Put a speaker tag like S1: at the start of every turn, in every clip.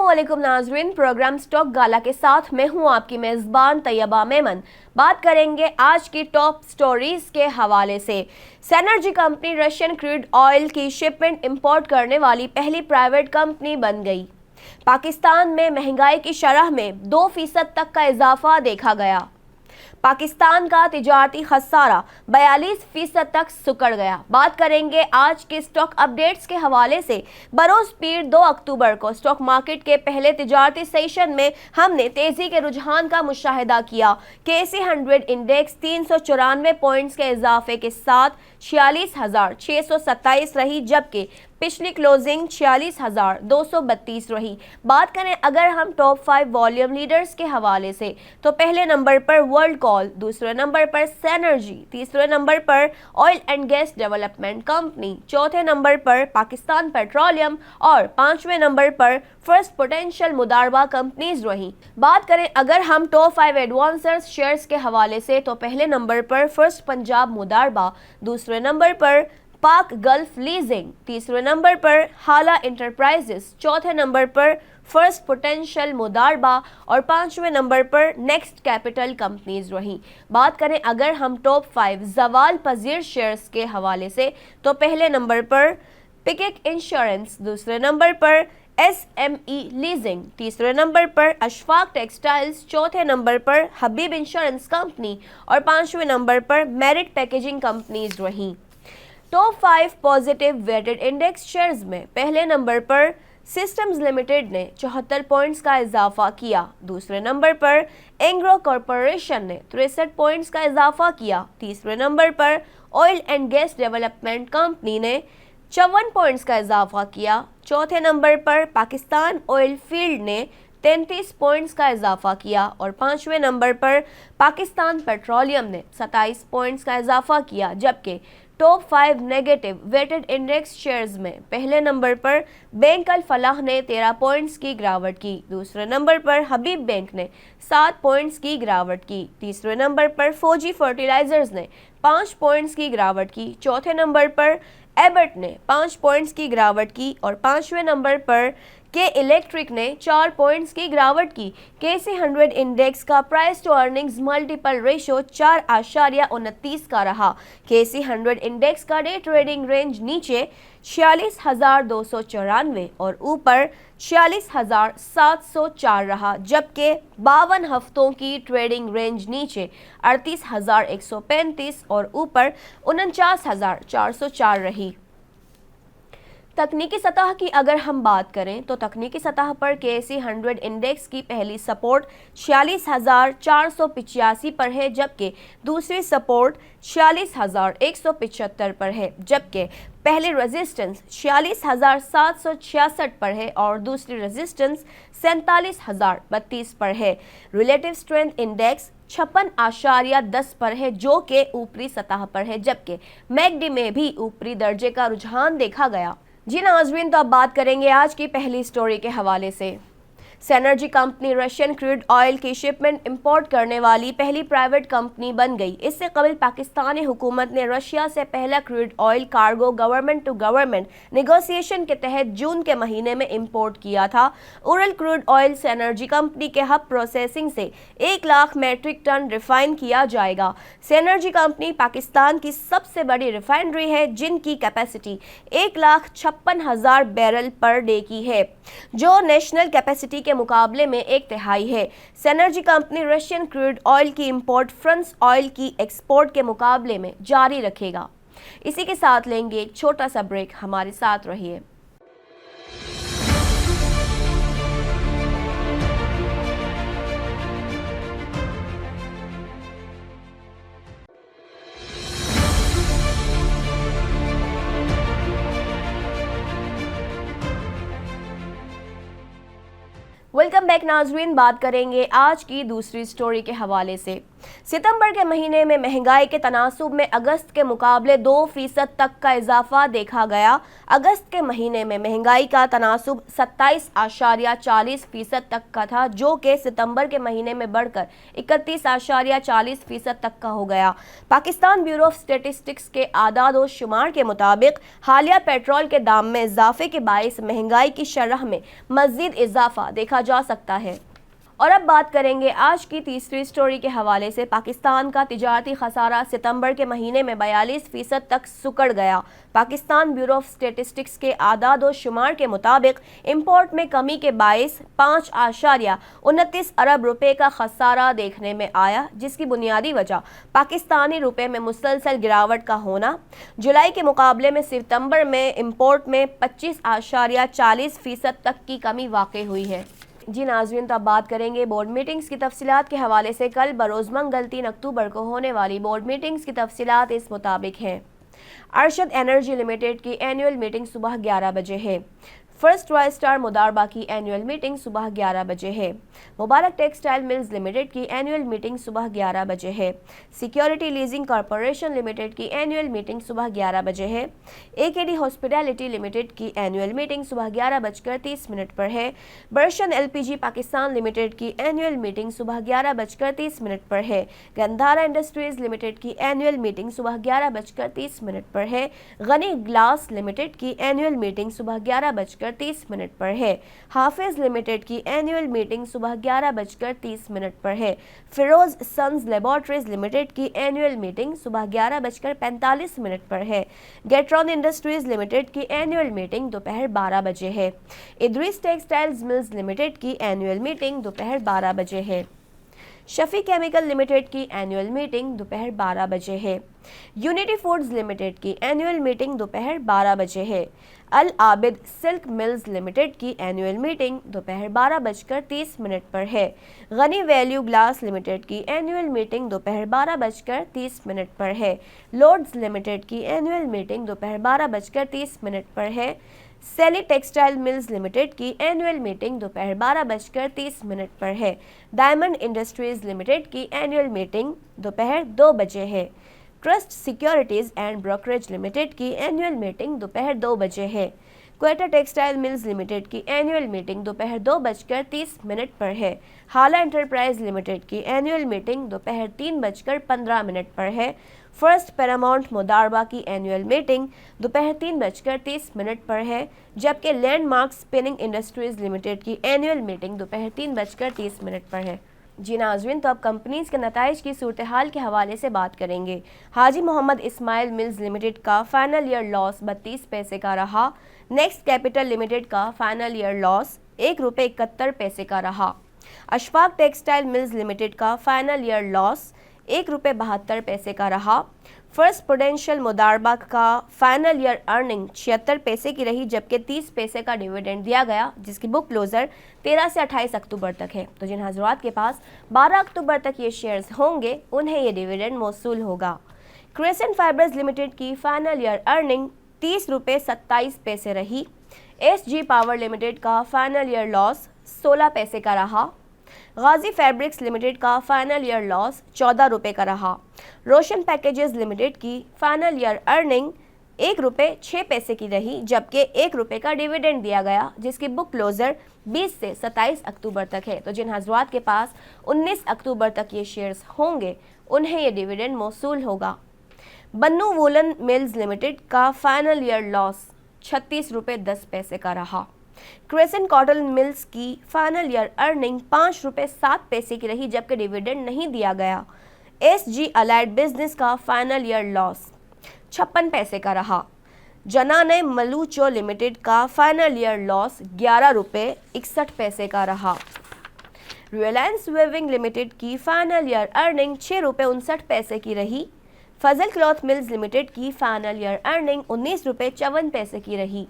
S1: अस्सलामुअलैकुम नाज़रीन, programme stock गाला के साथ मैं हूं आपकी मेज़बान तैयबा मेमन। बात करेंगे आज की टॉप स्टोरीज के हवाले से। Synergy company Russian crude oil की शिपमेंट इंपोर्ट करने वाली पहली प्राइवेट कंपनी बन गई। पाकिस्तान में महंगाई की शरह में 2% तक का इजाफा देखा गया। पाकिस्तान का तिजारती खसारा 42% तक सिकुड़ गया। बात करेंगे आज के स्टॉक अपडेट्स के हवाले से। बरोज पीर 2 अक्टूबर को स्टॉक मार्केट के पहले तिजारती सेशन में हमने तेजी के रुझान का मुशाहिदा किया। केसी 100 इंडेक्स 394 पॉइंट्स के इजाफे के साथ 46,627 रही, जबकि पिछली क्लोजिंग 46,232 रही। बात करें अगर हम टॉप 5 वॉल्यूम लीडर्स के हवाले से, तो पहले नंबर पर वर्ल्ड कॉल, दूसरे नंबर पर सेनर्जी, तीसरे नंबर पर oil and gas development company, चौथे नंबर पर पाकिस्तान पेट्रोलियम और 5वें नंबर पर फर्स्ट पोटेंशियल मुदारबा कंपनीज रही। बात करें अगर हम टॉप 5 एडवांसर्स शेयर्स के हवाले से, तो पहले नंबर पर फर्स्ट पंजाब मुदारबा, दूसरे नंबर पर पाक गल्फ लीजिंग, तीसरे नंबर पर हाला इंटरप्राइजेस, चौथे नंबर पर फर्स्ट पोटेंशियल मुदारबा और 5वें नंबर पर नेक्स्ट कैपिटल कंपनीज रही। बात करें अगर हम टॉप 5 जवाल पजीर शेयर्स के हवाले से, तो पहले नंबर पर पिकेक इंश्योरेंस, दूसरे नंबर पर SME लीजिंग, तीसरे नंबर पर अशफाक टेक्सटाइल्स, चौथे नंबर पर हबीब इंश्योरेंस कंपनी और 5वें नंबर पर मेरिट पैकेजिंग कंपनीज रही। Top 5 positive weighted index shares में पहले नंबर पर सिस्टम्स लिमिटेड ने 74 पॉइंट्स का इजाफा किया, दूसरे नंबर पर एंग्रो कॉरपोरेशन ने 63 पॉइंट्स का इजाफा किया, तीसरे नंबर पर oil and gas development company ने 54 पॉइंट्स का इजाफा किया, चौथे नंबर पर पाकिस्तान ऑयल फील्ड ने 33 पॉइंट्स का इजाफा किया और 5वें नंबर पर पाकिस्तान पेट्रोलियम ने 27 पॉइंट्स का इजाफा किया। जबकि top 5 negative weighted index shares में पहले नंबर पर बैंक अल फलाह ने 13 पॉइंट्स की गिरावट की, दूसरे नंबर पर हबीब बैंक ने 7 पॉइंट्स की गिरावट की, तीसरे नंबर पर फौजी फर्टिलाइजर्स ने 5 पॉइंट्स की गिरावट की, चौथे नंबर पर एबर्ट ने 5 पॉइंट्स की गिरावट की और 5वें नंबर पर के इलेक्ट्रिक ने 4 पॉइंट्स की गिरावट की। केसी 100 इंडेक्स का price to earnings multiple ratio 4.29 का रहा। केसी 100 इंडेक्स का डे ट्रेडिंग रेंज नीचे 46,294 और ऊपर 46,704 रहा, जबकि 52 हफ्तों की ट्रेडिंग रेंज नीचे 38,135 और ऊपर 49,404 रही। तकनीकी सतह की अगर हम बात करें, तो तकनीकी सतह पर केसी 100 इंडेक्स की पहली सपोर्ट 46,485 पर है, जबकि दूसरी सपोर्ट 46,175 पर है, जबकि पहली रेजिस्टेंस 46,766 पर है और दूसरी रेजिस्टेंस 47,032 पर है। रिलेटिव स्ट्रेंथ इंडेक्स 56.10 पर है, जो कि ऊपरी सतह पर है, जबकि मैकडी में भी ऊपरी दर्जे का रुझान देखा गया। जी नाज़रीन, तो अब बात करेंगे आज की पहली स्टोरी के हवाले से। Synergy company Russian crude oil की शिपमेंट इंपोर्ट करने वाली पहली प्राइवेट कंपनी बन गई। इससे कबल पाकिस्तानी हुकूमत ने रशिया से पहला crude oil cargo government to government negotiation के तहत जून के महीने में इंपोर्ट किया था। उरल क्रूड ऑयल सेनर्जी कंपनी के हब प्रोसेसिंग से 1 लाख मेट्रिक टन रिफाइन किया जाएगा। सेनर्जी कंपनी पाकिस्तान की सबसे बड़ी रिफाइनरी है, जिनकी कैपेसिटी 1,56,000 बैरल पर डे की है, जो नेशनल कैपेसिटी के मुकाबले में 1/3 है। Synergy company Russian crude oil की इंपोर्ट फ्रांस ऑयल की एक्सपोर्ट के मुकाबले में जारी रखेगा। इसी के साथ लेंगे एक छोटा सा ब्रेक, हमारे साथ रहिए। वेलकम बैक नाजरीन, बात करेंगे आज की दूसरी स्टोरी के हवाले से। सितंबर के महीने में महंगाई के तनासुब में अगस्त के मुकाबले 2% तक का इजाफा देखा गया। अगस्त के महीने में महंगाई का तनासुब 27.40% तक का था, जो कि सितंबर के महीने में बढ़कर 31.40% तक का हो गया। पाकिस्तान ब्यूरो ऑफ स्टेटिस्टिक्स के आदाद और शुमार के मुताबिक हालिया पेट्रोल के दाम में इजाफे के बायस महंगाई की शरह में मजीद इजाफा देखा जा सकता है। और अब बात करेंगे आज की तीसरी स्टोरी के हवाले से। पाकिस्तान का तिजारती खसारा सितंबर के महीने में 42% तक सुकड़ गया। पाकिस्तान ब्यूरो ऑफ स्टेटिस्टिक्स के आदाद और शुमार के मुताबिक इंपोर्ट में कमी के बायस 5.29 अरब रुपए का खसारा देखने में आया, जिसकी बुनियादी वजह पाकिस्तानी रुपए में मुसलसल गिरावट का होना। जुलाई के मुकाबले में सितंबर में इंपोर्ट में 25.40% तक की कमी वाक़ई हुई है। जी नाज़रीन, तो अब बात करेंगे बोर्ड मीटिंग्स की तफसीलात के हवाले से। कल बरोज़ मंगल 3 अक्टूबर को होने वाली बोर्ड मीटिंग्स की तफसीलात इस मुताबिक हैं। अरशद एनर्जी लिमिटेड की एनुअल मीटिंग सुबह 11 बजे है। फर्स्ट ट्राई स्टार मुदारबा की एनुअल मीटिंग सुबह 11 बजे है। मुबारक टेक्सटाइल मिल्स लिमिटेड की एनुअल मीटिंग सुबह 11 बजे है। सिक्योरिटी लीजिंग कॉरपोरेशन लिमिटेड की एनुअल मीटिंग सुबह 11 बजे है। एकेडी हॉस्पिटैलिटी लिमिटेड की एनुअल मीटिंग सुबह 11:30 पर है। बर्शन एलपीजी पाकिस्तान लिमिटेड की एनुअल मीटिंग सुबह 11:30 पर है। गंधारा इंडस्ट्रीज लिमिटेड की एनुअल मीटिंग सुबह 11:30 पर है। गनी ग्लास लिमिटेड की एनुअल मीटिंग सुबह 11:30 पर है। हाफिज लिमिटेड की एनुअल मीटिंग सुबह 11:30 पर है। फिरोज सन्स लेबोरेटरीज लिमिटेड की एनुअल मीटिंग सुबह 11:45 पर है। गेट्रॉन इंडस्ट्रीज लिमिटेड की एनुअल मीटिंग दोपहर 12 बजे है। इद्रिस टेक्सटाइल्स मिल्स लिमिटेड की एनुअल मीटिंग दोपहर 12 बजे है। शफी केमिकल लिमिटेड की एनुअल मीटिंग दोपहर 12 बजे है। यूनिटी फूड्स लिमिटेड की एनुअल मीटिंग दोपहर 12 बजे है। अल आबिद सिल्क मिल्स लिमिटेड की एनुअल मीटिंग दोपहर 12:30 पर है। गनी वैल्यू ग्लास लिमिटेड की एनुअल मीटिंग दोपहर 12:30 पर है। लॉर्ड्स लिमिटेड की एनुअल मीटिंग दोपहर 12:30 पर है। सेली टेक्सटाइल मिल्स लिमिटेड की एनुअल मीटिंग दोपहर 12:30 पर है। डायमंड इंडस्ट्रीज लिमिटेड की एनुअल मीटिंग दोपहर 2 बजे है। Trust securities and brokerage limited की एनुअल मीटिंग दोपहर 2 बजे है। क्वेटा टेक्सटाइल मिल्स लिमिटेड की एनुअल मीटिंग दोपहर 2:30 पर है। हाला एंटरप्राइज लिमिटेड की एनुअल मीटिंग दोपहर 3:15 पर है। फर्स्ट पैरामाउंट मुदारबा की एनुअल मीटिंग दोपहर 3:30 पर है, जबकि लैंडमार्क स्पिनिंग इंडस्ट्रीज लिमिटेड की एनुअल मीटिंग दोपहर 3:30 पर है। जी नाज़रीन, तो अब कंपनीज के नताइज की सूरत हाल के हवाले से बात करेंगे। हाजी मोहम्मद इस्माइल मिल्स लिमिटेड का फाइनल ईयर लॉस 32 पैसे का रहा। नेक्स्ट कैपिटल लिमिटेड का फाइनल ईयर लॉस ₹1.71 का रहा। अशफाक टेक्सटाइल मिल्स लिमिटेड का फाइनल ईयर लॉस ₹1.72 का रहा। फर्स्ट प्रूडेंशियल मुदारबा का फाइनल ईयर अर्निंग 76 पैसे की रही, जबकि 30 पैसे का डिविडेंड दिया गया, जिसकी बुक क्लोजर 13 से 28 अक्टूबर तक है। तो जिन हजरात के पास 12 अक्टूबर तक ये शेयर्स होंगे, उन्हें ये डिविडेंड मौसूल होगा। क्रेसेंट फाइबर्स लिमिटेड की फाइनल ईयर अर्निंग ₹30.27 रही। एसजी पावर लिमिटेड का फाइनल ईयर लॉस 16 पैसे का रहा। गाजी फैब्रिक्स लिमिटेड का फाइनल ईयर लॉस 14 रुपये का रहा। रोशन पैकेजेस लिमिटेड की फाइनल ईयर अर्निंग ₹1.06 की रही, जबकि ₹1 का डिविडेंड दिया गया, जिसकी बुक क्लोजर 20 से 27 अक्टूबर तक है। तो जिन हजरात के पास 19 अक्टूबर तक ये शेयर्स होंगे, उन्हें ये डिविडेंड मौसूल होगा। बन्नू वूलन मिल्स लिमिटेड का फाइनल ईयर लॉस ₹36.10 का रहा। क्रेसेंट कॉटन मिल्स की फाइनल ईयर अर्निंग ₹5.07 की रही, जबकि डिविडेंड नहीं दिया गया। एसजी अलाइड बिजनेस का फाइनल ईयर लॉस 56 पैसे का रहा। जनाने मलूचो लिमिटेड का फाइनल ईयर लॉस ₹11.61 का रहा। रिलायंस वेविंग लिमिटेड की फाइनल ईयर अर्निंग ₹6.59 की रही। फजल क्लॉथ मिल्स लिमिटेड की फाइनल ईयर अर्निंग ₹19.54 की रही।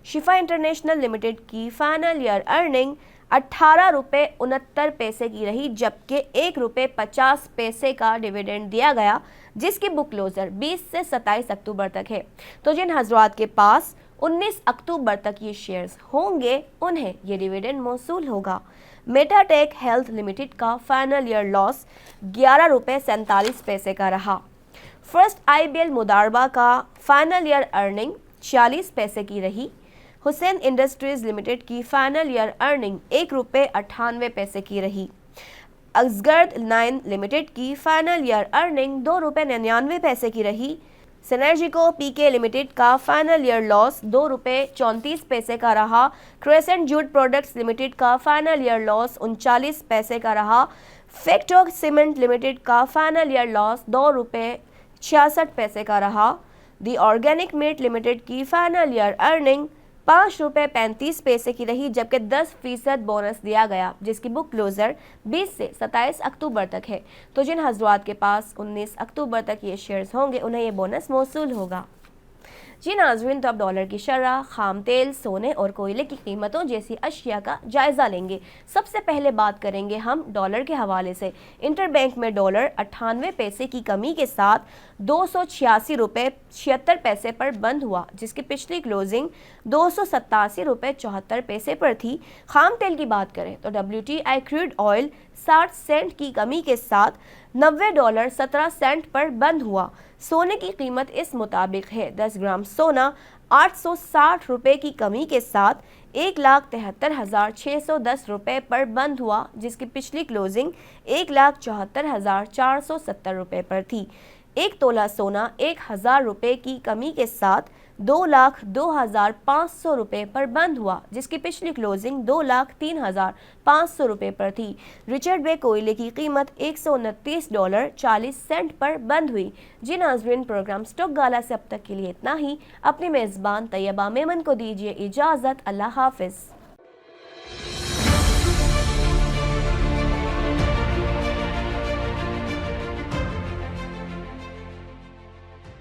S1: शिफा इंटरनेशनल लिमिटेड की फाइनल ईयर अर्निंग ₹18.69 की रही, जबकि ₹1.50 का डिविडेंड दिया गया, जिसकी बुक क्लोजर 20 से 27 अक्टूबर तक है। तो जिन हजरात के पास 19 अक्टूबर तक ये शेयर्स होंगे, उन्हें ये डिविडेंड मौसूल होगा। मेटाटेक हेल्थ लिमिटेड का फाइनल ईयर लॉस 11 रुपये 47 पैसे का रहा। फर्स्ट IBL मुदारबा का फाइनल ईयर अर्निंग 46 पैसे की रही। हुसैन इंडस्ट्रीज लिमिटेड की फाइनल ईयर अर्निंग 1 रुपये 98 पैसे की रही। असगर्द 9 लिमिटेड की फाइनल ईयर अर्निंग 2 रुपये 99 पैसे की रही। सिनर्जिको PK लिमिटेड का फाइनल ईयर लॉस 2 रुपये 34 पैसे का रहा। क्रेसेंट जूट प्रोडक्ट्स लिमिटेड का फाइनल ईयर लॉस 39 पैसे का रहा। फैक्टो सीमेंट लिमिटेड का फाइनल ईयर लॉस 2 रुपये 66 पैसे का रहा। दी ऑर्गेनिक मीट लिमिटेड की फाइनल ईयर अर्निंग 5 रुपये 35 पैसे की रही, जबकि 10% बोनस दिया गया, जिसकी बुक क्लोजर 20 से 27 अक्टूबर तक है। तो जिन हजरात के पास 19 अक्टूबर तक ये शेयर्स होंगे उन्हें ये बोनस मौसूल होगा। जी नाज़रीन, तो अब डॉलर की शरह, खाम तेल, सोने और कोयले की कीमतों जैसी अशिया का जायज़ा लेंगे। सबसे पहले बात करेंगे हम डॉलर के हवाले से। इंटरबैंक में डॉलर 98 पैसे की कमी के साथ 286 रुपये 76 पैसे पर बंद हुआ, जिसकी पिछली क्लोजिंग 287 रुपये 74 पैसे पर थी। खाम तेल की बात करें तो WTI क्रूड ऑयल 60 सेंट की कमी के साथ $90.17 पर बंद हुआ। सोने की कीमत इस मुताबिक है। 10 ग्राम सोना 860 रुपये की कमी के साथ 1,73,610 रुपये पर बंद हुआ, जिसकी पिछली क्लोजिंग 1,74,470 रुपये पर थी। एक तोला सोना 1,000 रुपये की कमी के साथ 2,02,500 रुपये पर बंद हुआ, जिसकी पिछली क्लोजिंग 2,03,500 रुपये पर थी। रिचर्ड बे कोयले की कीमत $129.40 पर बंद हुई। जी नाज़रीन, प्रोग्राम स्टॉक गाला से अब तक के लिए इतना ही। अपनी मेज़बान तैयबा मेमन को दीजिए इजाज़त। अल्लाह हाफिज़।